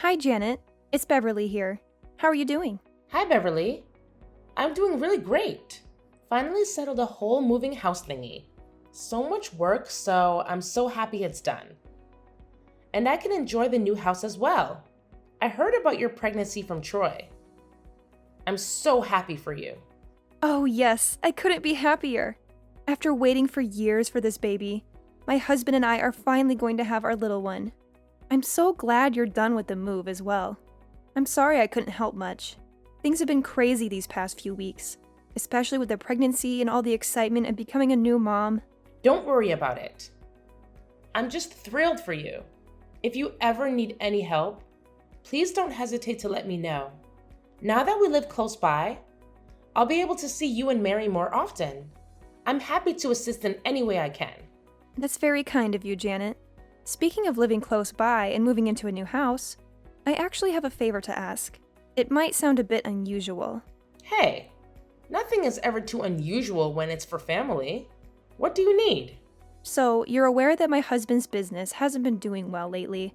Hi, Janet. It's Beverly here. How are you doing? Hi, Beverly. I'm doing really great. Finally settled a whole moving house thingy. So much work, so I'm so happy it's done. And I can enjoy the new house as well. I heard about your pregnancy from Troy. I'm so happy for you. Oh, yes, I couldn't be happier. After waiting for years for this baby, my husband and I are finally going to have our little one. I'm so glad you're done with the move as well. I'm sorry I couldn't help much. Things have been crazy these past few weeks, especially with the pregnancy and all the excitement of becoming a new mom. Don't worry about it. I'm just thrilled for you. If you ever need any help, please don't hesitate to let me know. Now that we live close by, I'll be able to see you and Mary more often. I'm happy to assist in any way I can. That's very kind of you, Janet. Speaking of living close by and moving into a new house, I actually have a favor to ask. It might sound a bit unusual. Hey, nothing is ever too unusual when it's for family. What do you need? So, you're aware that my husband's business hasn't been doing well lately,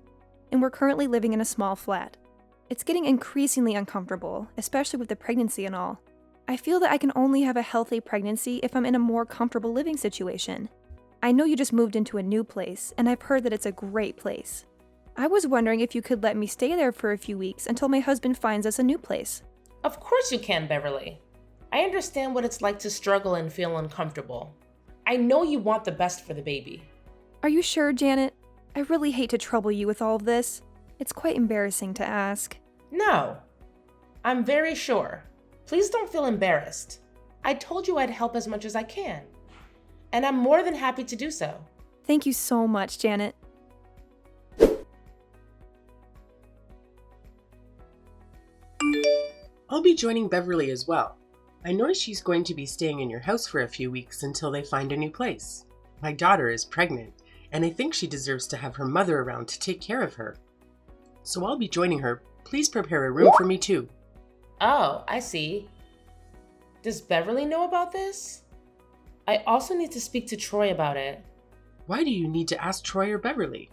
and we're currently living in a small flat. It's getting increasingly uncomfortable, especially with the pregnancy and all. I feel that I can only have a healthy pregnancy if I'm in a more comfortable living situation. I know you just moved into a new place, and I've heard that it's a great place. I was wondering if you could let me stay there for a few weeks until my husband finds us a new place. Of course you can, Beverly. I understand what it's like to struggle and feel uncomfortable. I know you want the best for the baby. Are you sure, Janet? I really hate to trouble you with all of this. It's quite embarrassing to ask. No, I'm very sure. Please don't feel embarrassed. I told you I'd help as much as I can, and I'm more than happy to do so. Thank you so much, Janet. I'll be joining Beverly as well. I noticed she's going to be staying in your house for a few weeks until they find a new place. My daughter is pregnant, and I think she deserves to have her mother around to take care of her. So I'll be joining her. Please prepare a room for me too. Oh, I see. Does Beverly know about this? I also need to speak to Troy about it. Why do you need to ask Troy or Beverly?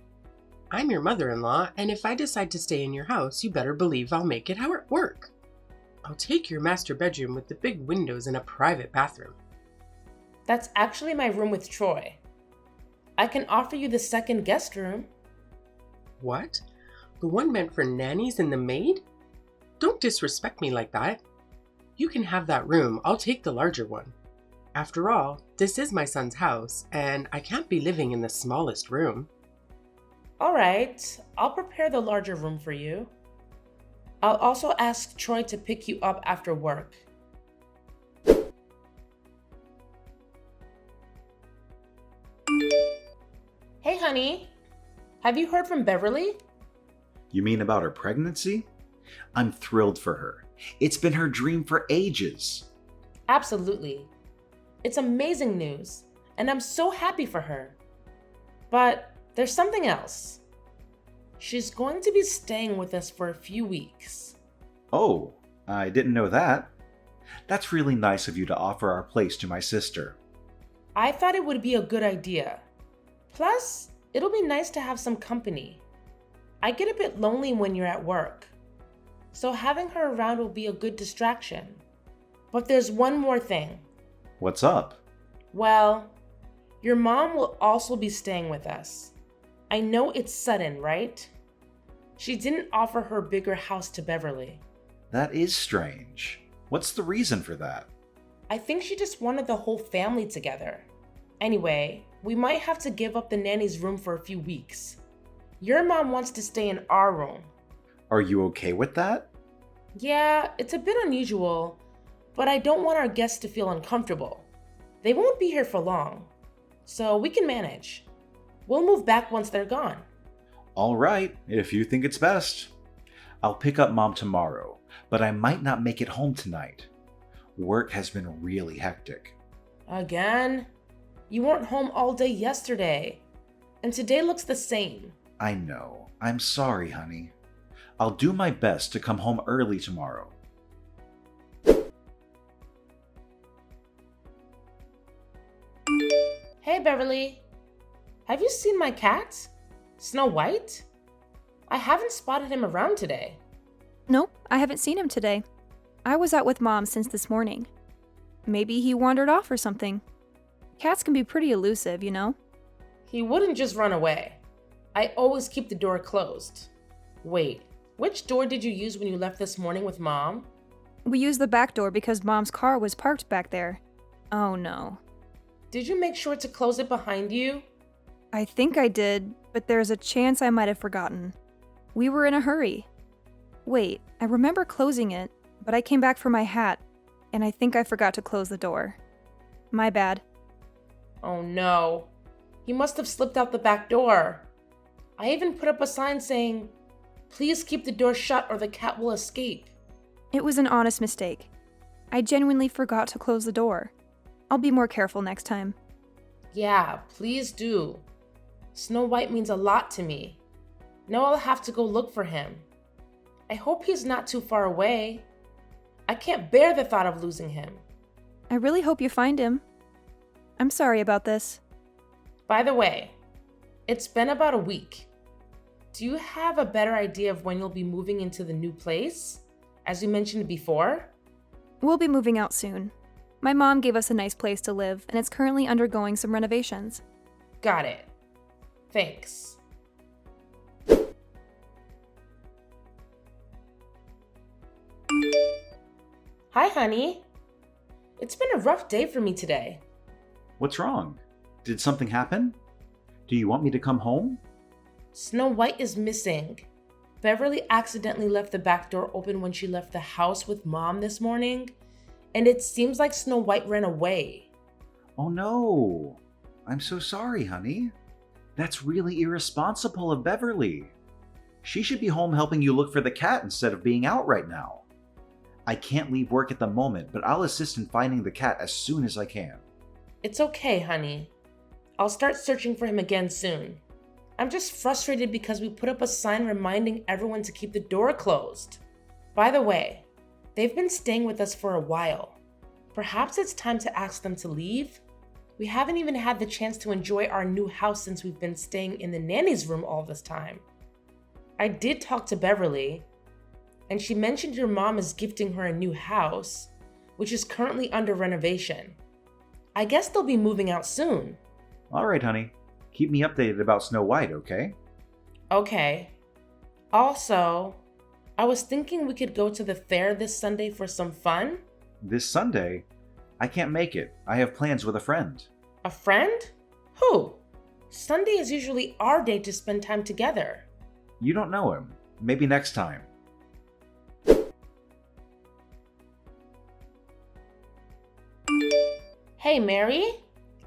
I'm your mother-in-law, and if I decide to stay in your house, you better believe I'll make it work. I'll take your master bedroom with the big windows and a private bathroom. That's actually my room with Troy. I can offer you the second guest room. What? The one meant for nannies and the maid? Don't disrespect me like that. You can have that room. I'll take the larger one. After all, this is my son's house, and I can't be living in the smallest room. All right, I'll prepare the larger room for you. I'll also ask Troy to pick you up after work. Hey, honey. Have you heard from Beverly? You mean about her pregnancy? I'm thrilled for her. It's been her dream for ages. Absolutely. It's amazing news, and I'm so happy for her. But there's something else. She's going to be staying with us for a few weeks. Oh, I didn't know that. That's really nice of you to offer our place to my sister. I thought it would be a good idea. Plus, it'll be nice to have some company. I get a bit lonely when you're at work, so having her around will be a good distraction. But there's one more thing. What's up? Well, your mom will also be staying with us. I know it's sudden, right? She didn't offer her bigger house to Beverly. That is strange. What's the reason for that? I think she just wanted the whole family together. Anyway, we might have to give up the nanny's room for a few weeks. Your mom wants to stay in our room. Are you okay with that? Yeah, it's a bit unusual, but I don't want our guests to feel uncomfortable. They won't be here for long, so we can manage. We'll move back once they're gone. All right, if you think it's best. I'll pick up Mom tomorrow, but I might not make it home tonight. Work has been really hectic. Again? You weren't home all day yesterday, and today looks the same. I know. I'm sorry, honey. I'll do my best to come home early tomorrow. Hey, Beverly. Have you seen my cat? Snow White? I haven't spotted him around today. Nope, I haven't seen him today. I was out with Mom since this morning. Maybe he wandered off or something. Cats can be pretty elusive, you know? He wouldn't just run away. I always keep the door closed. Wait, which door did you use when you left this morning with Mom? We used the back door because Mom's car was parked back there. Oh no. Did you make sure to close it behind you? I think I did, but there's a chance I might have forgotten. We were in a hurry. Wait, I remember closing it, but I came back for my hat, and I think I forgot to close the door. My bad. Oh no. He must have slipped out the back door. I even put up a sign saying, "Please keep the door shut or the cat will escape." It was an honest mistake. I genuinely forgot to close the door. I'll be more careful next time. Yeah, please do. Snow White means a lot to me. Now I'll have to go look for him. I hope he's not too far away. I can't bear the thought of losing him. I really hope you find him. I'm sorry about this. By the way, it's been about a week. Do you have a better idea of when you'll be moving into the new place, as you mentioned before? We'll be moving out soon. My mom gave us a nice place to live, and it's currently undergoing some renovations. Got it. Thanks. Hi, honey. It's been a rough day for me today. What's wrong? Did something happen? Do you want me to come home? Snow White is missing. Beverly accidentally left the back door open when she left the house with Mom this morning, and it seems like Snow White ran away. Oh no. I'm so sorry, honey. That's really irresponsible of Beverly. She should be home helping you look for the cat instead of being out right now. I can't leave work at the moment, but I'll assist in finding the cat as soon as I can. It's okay, honey. I'll start searching for him again soon. I'm just frustrated because we put up a sign reminding everyone to keep the door closed. By the way, they've been staying with us for a while. Perhaps it's time to ask them to leave? We haven't even had the chance to enjoy our new house since we've been staying in the nanny's room all this time. I did talk to Beverly, and she mentioned your mom is gifting her a new house, which is currently under renovation. I guess they'll be moving out soon. All right, honey. Keep me updated about Snow White, okay? Okay. Also, I was thinking we could go to the fair this Sunday for some fun. This Sunday? I can't make it. I have plans with a friend. A friend? Who? Sunday is usually our day to spend time together. You don't know him. Maybe next time. Hey, Mary.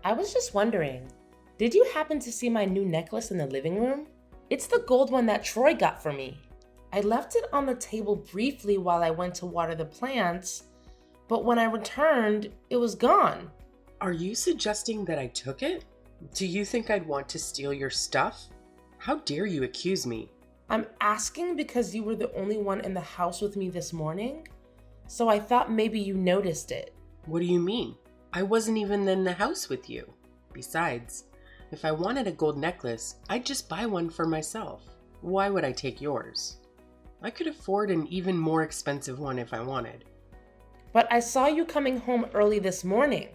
I was just wondering, did you happen to see my new necklace in the living room? It's the gold one that Troy got for me. I left it on the table briefly while I went to water the plants, but when I returned, it was gone. Are you suggesting that I took it? Do you think I'd want to steal your stuff? How dare you accuse me? I'm asking because you were the only one in the house with me this morning, so I thought maybe you noticed it. What do you mean? I wasn't even in the house with you. Besides, if I wanted a gold necklace, I'd just buy one for myself. Why would I take yours? I could afford an even more expensive one if I wanted. But I saw you coming home early this morning.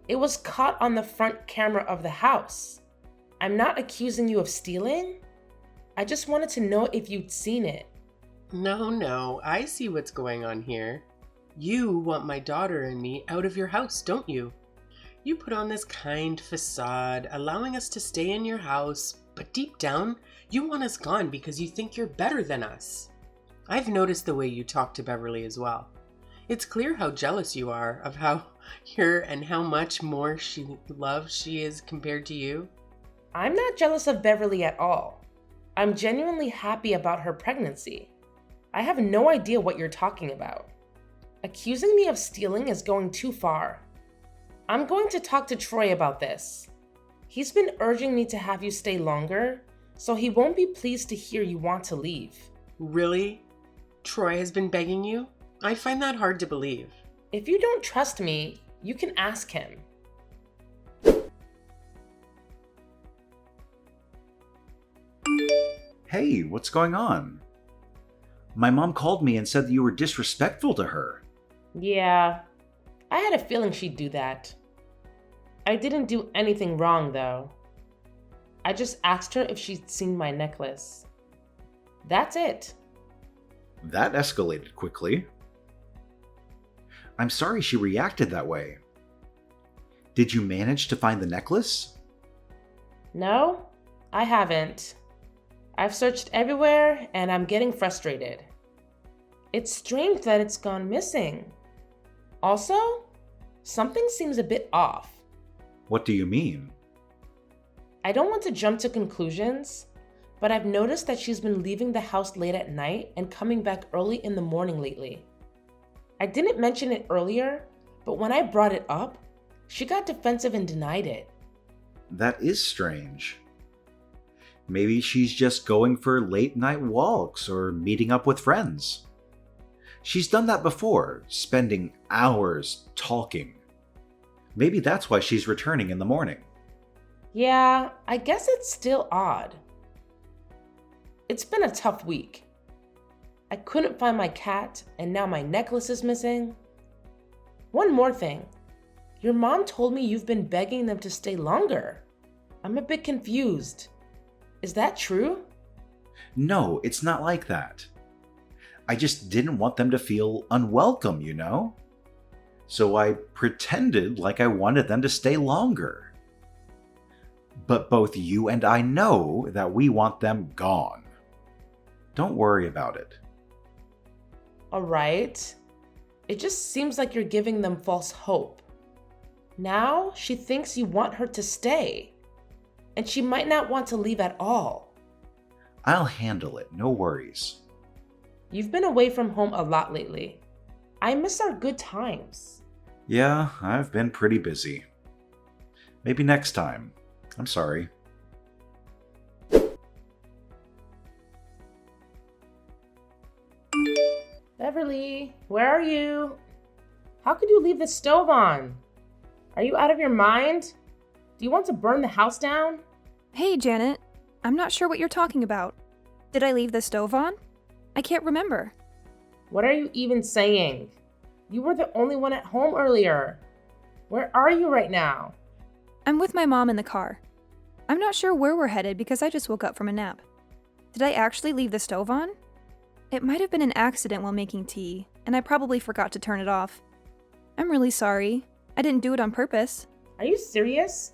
It was caught on the front camera of the house. I'm not accusing you of stealing. I just wanted to know if you'd seen it. No, I see what's going on here. You want my daughter and me out of your house, don't you? You put on this kind facade, allowing us to stay in your house, but deep down, you want us gone because you think you're better than us. I've noticed the way you talk to Beverly as well. It's clear how jealous you are of how her and how much more loved she is compared to you. I'm not jealous of Beverly at all. I'm genuinely happy about her pregnancy. I have no idea what you're talking about. Accusing me of stealing is going too far. I'm going to talk to Troy about this. He's been urging me to have you stay longer, so he won't be pleased to hear you want to leave. Really? Troy has been begging you? I find that hard to believe. If you don't trust me, you can ask him. Hey, what's going on? My mom called me and said that you were disrespectful to her. Yeah, I had a feeling she'd do that. I didn't do anything wrong, though. I just asked her if she'd seen my necklace. That's it. That escalated quickly. I'm sorry she reacted that way. Did you manage to find the necklace? No, I haven't. I've searched everywhere and I'm getting frustrated. It's strange that it's gone missing. Also, something seems a bit off. What do you mean? I don't want to jump to conclusions, but I've noticed that she's been leaving the house late at night and coming back early in the morning lately. I didn't mention it earlier, but when I brought it up, she got defensive and denied it. That is strange. Maybe she's just going for late night walks or meeting up with friends. She's done that before, spending hours talking. Maybe that's why she's returning in the morning. Yeah, I guess it's still odd. It's been a tough week. I couldn't find my cat, and now my necklace is missing. One more thing. Your mom told me you've been begging them to stay longer. I'm a bit confused. Is that true? No, it's not like that. I just didn't want them to feel unwelcome, you know? So I pretended like I wanted them to stay longer. But both you and I know that we want them gone. Don't worry about it. All right. It just seems like you're giving them false hope. Now she thinks you want her to stay, and she might not want to leave at all. I'll handle it, no worries. You've been away from home a lot lately. I miss our good times. Yeah, I've been pretty busy. Maybe next time. I'm sorry. Beverly, where are you? How could you leave the stove on? Are you out of your mind? Do you want to burn the house down? Hey, Janet. I'm not sure what you're talking about. Did I leave the stove on? I can't remember. What are you even saying? You were the only one at home earlier. Where are you right now? I'm with my mom in the car. I'm not sure where we're headed because I just woke up from a nap. Did I actually leave the stove on? It might have been an accident while making tea, and I probably forgot to turn it off. I'm really sorry. I didn't do it on purpose. Are you serious?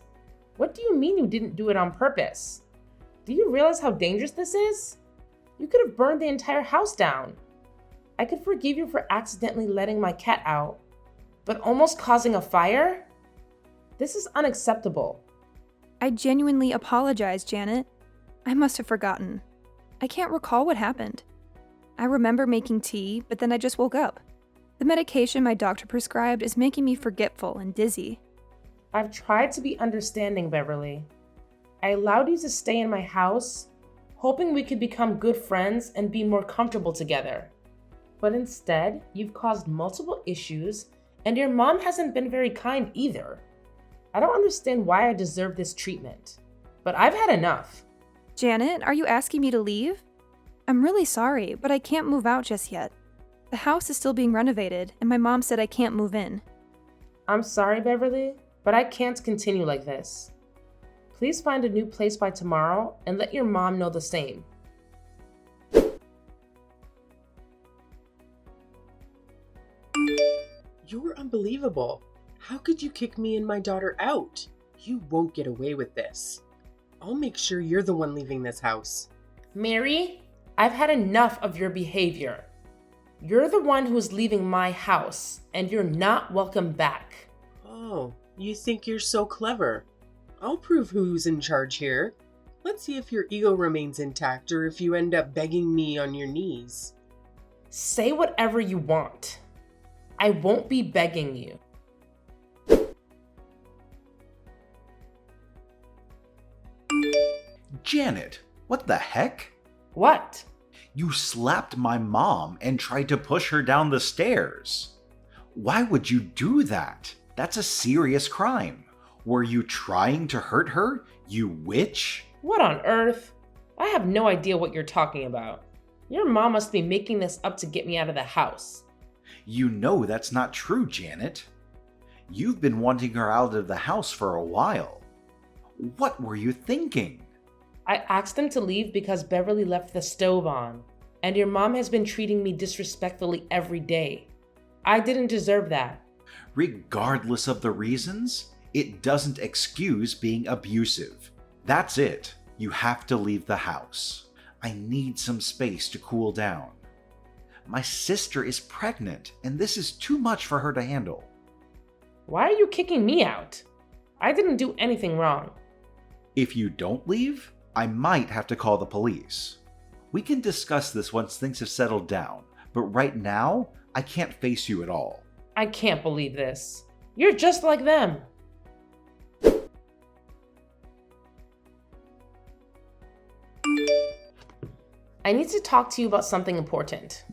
What do you mean you didn't do it on purpose? Do you realize how dangerous this is? You could have burned the entire house down. I could forgive you for accidentally letting my cat out, but almost causing a fire? This is unacceptable. I genuinely apologize, Janet. I must have forgotten. I can't recall what happened. I remember making tea, but then I just woke up. The medication my doctor prescribed is making me forgetful and dizzy. I've tried to be understanding, Beverly. I allowed you to stay in my house, hoping we could become good friends and be more comfortable together. But instead, you've caused multiple issues, and your mom hasn't been very kind either. I don't understand why I deserve this treatment, but I've had enough. Janet, are you asking me to leave? I'm really sorry, but I can't move out just yet. The house is still being renovated, and my mom said I can't move in. I'm sorry, Beverly, but I can't continue like this. Please find a new place by tomorrow and let your mom know the same. You're unbelievable. How could you kick me and my daughter out? You won't get away with this. I'll make sure you're the one leaving this house. Mary, I've had enough of your behavior. You're the one who's leaving my house, and you're not welcome back. Oh, you think you're so clever. I'll prove who's in charge here. Let's see if your ego remains intact or if you end up begging me on your knees. Say whatever you want. I won't be begging you. Janet, what the heck? What? You slapped my mom and tried to push her down the stairs. Why would you do that? That's a serious crime. Were you trying to hurt her, you witch? What on earth? I have no idea what you're talking about. Your mom must be making this up to get me out of the house. You know that's not true, Janet. You've been wanting her out of the house for a while. What were you thinking? I asked them to leave because Beverly left the stove on, and your mom has been treating me disrespectfully every day. I didn't deserve that. Regardless of the reasons, it doesn't excuse being abusive. That's it. You have to leave the house. I need some space to cool down. My sister is pregnant, and this is too much for her to handle. Why are you kicking me out? I didn't do anything wrong. If you don't leave, I might have to call the police. We can discuss this once things have settled down, but right now, I can't face you at all. I can't believe this. You're just like them. I need to talk to you about something important.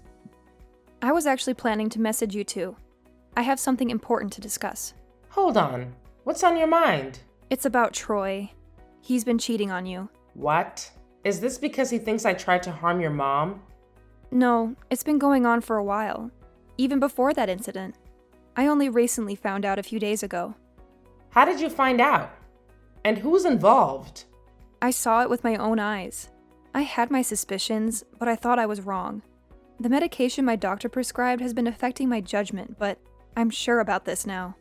I was actually planning to message you too. I have something important to discuss. Hold on. What's on your mind? It's about Troy. He's been cheating on you. What? Is this because he thinks I tried to harm your mom? No, it's been going on for a while. Even before that incident. I only recently found out a few days ago. How did you find out? And who's involved? I saw it with my own eyes. I had my suspicions, but I thought I was wrong. The medication my doctor prescribed has been affecting my judgment, but I'm sure about this now.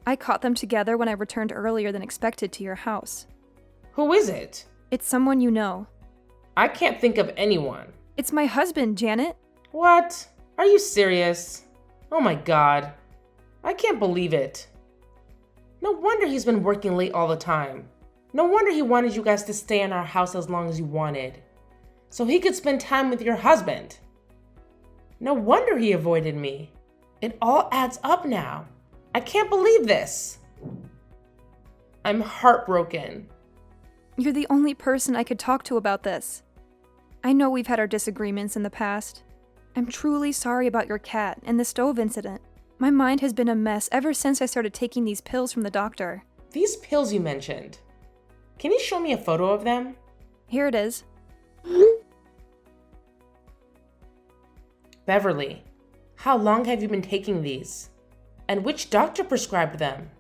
I caught them together when I returned earlier than expected to your house. Who is it? It's someone you know. I can't think of anyone. It's my husband, Janet. What? Are you serious? Oh my God. I can't believe it. No wonder he's been working late all the time. No wonder he wanted you guys to stay in our house as long as you wanted, so he could spend time with your husband. No wonder he avoided me. It all adds up now. I can't believe this. I'm heartbroken. You're the only person I could talk to about this. I know we've had our disagreements in the past. I'm truly sorry about your cat and the stove incident. My mind has been a mess ever since I started taking these pills from the doctor. These pills you mentioned. Can you show me a photo of them? Here it is. Beverly, how long have you been taking these? And which doctor prescribed them?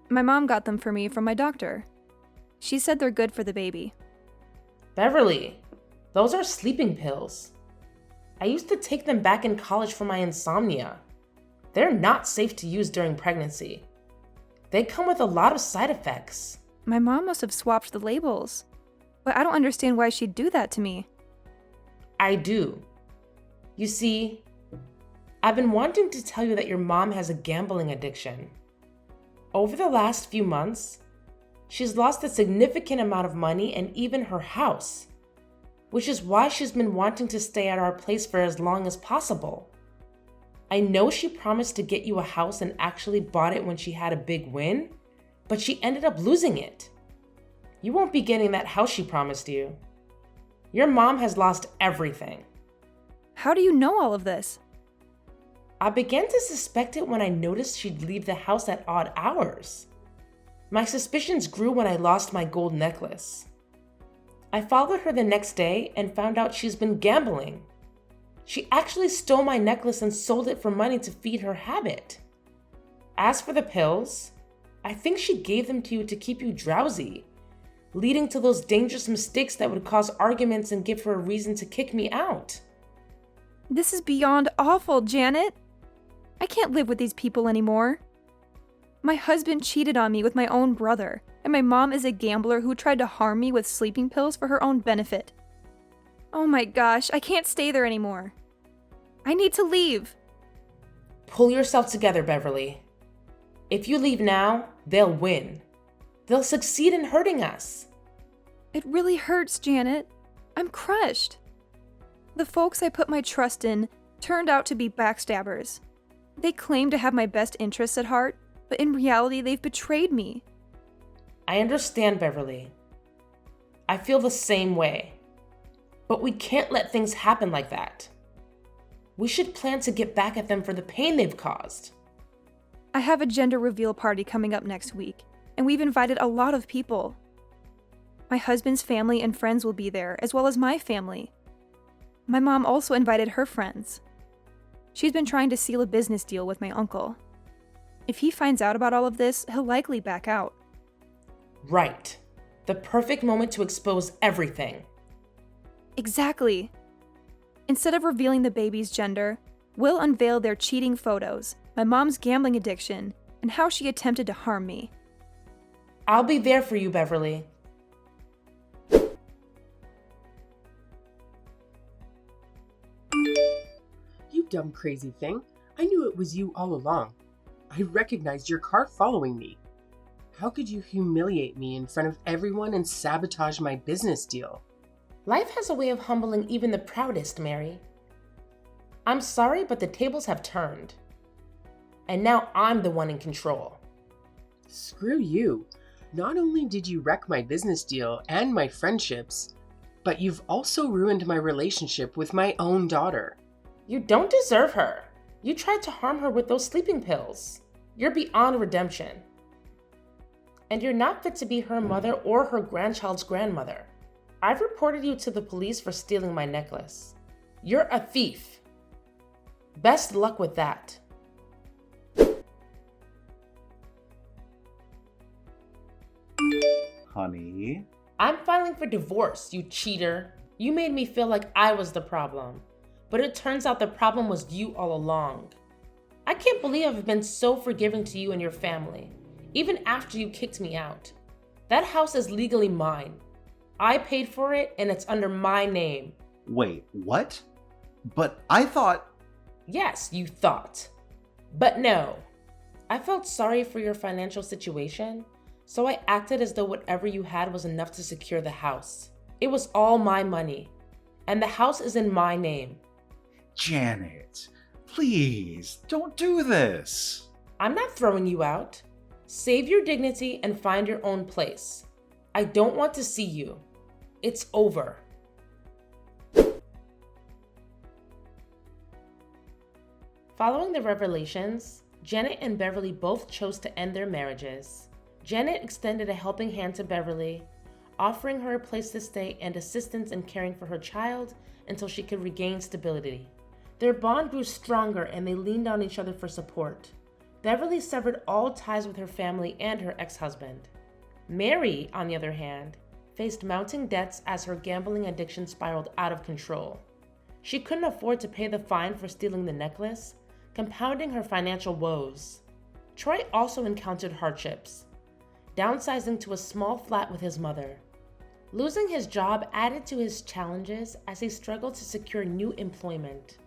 My mom got them for me from my doctor. She said they're good for the baby. Beverly, those are sleeping pills. I used to take them back in college for my insomnia. They're not safe to use during pregnancy. They come with a lot of side effects. My mom must have swapped the labels. But I don't understand why she'd do that to me. I do. You see, I've been wanting to tell you that your mom has a gambling addiction. Over the last few months, she's lost a significant amount of money and even her house, which is why she's been wanting to stay at our place for as long as possible. I know she promised to get you a house and actually bought it when she had a big win, but she ended up losing it. You won't be getting that house she promised you. Your mom has lost everything. How do you know all of this? I began to suspect it when I noticed she'd leave the house at odd hours. My suspicions grew when I lost my gold necklace. I followed her the next day and found out she's been gambling. She actually stole my necklace and sold it for money to feed her habit. As for the pills, I think she gave them to you to keep you drowsy, leading to those dangerous mistakes that would cause arguments and give her a reason to kick me out. This is beyond awful, Janet. I can't live with these people anymore. My husband cheated on me with my own brother, and my mom is a gambler who tried to harm me with sleeping pills for her own benefit. Oh my gosh, I can't stay there anymore. I need to leave. Pull yourself together, Beverly. If you leave now, they'll win. They'll succeed in hurting us. It really hurts, Janet. I'm crushed. The folks I put my trust in turned out to be backstabbers. They claim to have my best interests at heart, but in reality, they've betrayed me. I understand, Beverly. I feel the same way. But we can't let things happen like that. We should plan to get back at them for the pain they've caused. I have a gender reveal party coming up next week, and we've invited a lot of people. My husband's family and friends will be there, as well as my family. My mom also invited her friends. She's been trying to seal a business deal with my uncle. If he finds out about all of this, he'll likely back out. Right. The perfect moment to expose everything. Exactly. Instead of revealing the baby's gender, we'll unveil their cheating photos, my mom's gambling addiction, and how she attempted to harm me. I'll be there for you, Beverly. You dumb crazy thing. I knew it was you all along. I recognized your car following me. How could you humiliate me in front of everyone and sabotage my business deal? Life has a way of humbling even the proudest, Mary. I'm sorry, but the tables have turned. And now I'm the one in control. Screw you. Not only did you wreck my business deal and my friendships, but you've also ruined my relationship with my own daughter. You don't deserve her. You tried to harm her with those sleeping pills. You're beyond redemption. And you're not fit to be her mother or her grandchild's grandmother. I've reported you to the police for stealing my necklace. You're a thief. Best luck with that. Honey? I'm filing for divorce, you cheater. You made me feel like I was the problem. But it turns out the problem was you all along. I can't believe I've been so forgiving to you and your family, even after you kicked me out. That house is legally mine. I paid for it and it's under my name. Wait, what? But I thought... Yes, you thought. But no. I felt sorry for your financial situation, so I acted as though whatever you had was enough to secure the house. It was all my money, and the house is in my name. Janet, please, don't do this. I'm not throwing you out. Save your dignity and find your own place. I don't want to see you. It's over. Following the revelations, Janet and Beverly both chose to end their marriages. Janet extended a helping hand to Beverly, offering her a place to stay and assistance in caring for her child until she could regain stability. Their bond grew stronger and they leaned on each other for support. Beverly severed all ties with her family and her ex-husband. Mary, on the other hand, faced mounting debts as her gambling addiction spiraled out of control. She couldn't afford to pay the fine for stealing the necklace, compounding her financial woes. Troy also encountered hardships, downsizing to a small flat with his mother. Losing his job added to his challenges as he struggled to secure new employment.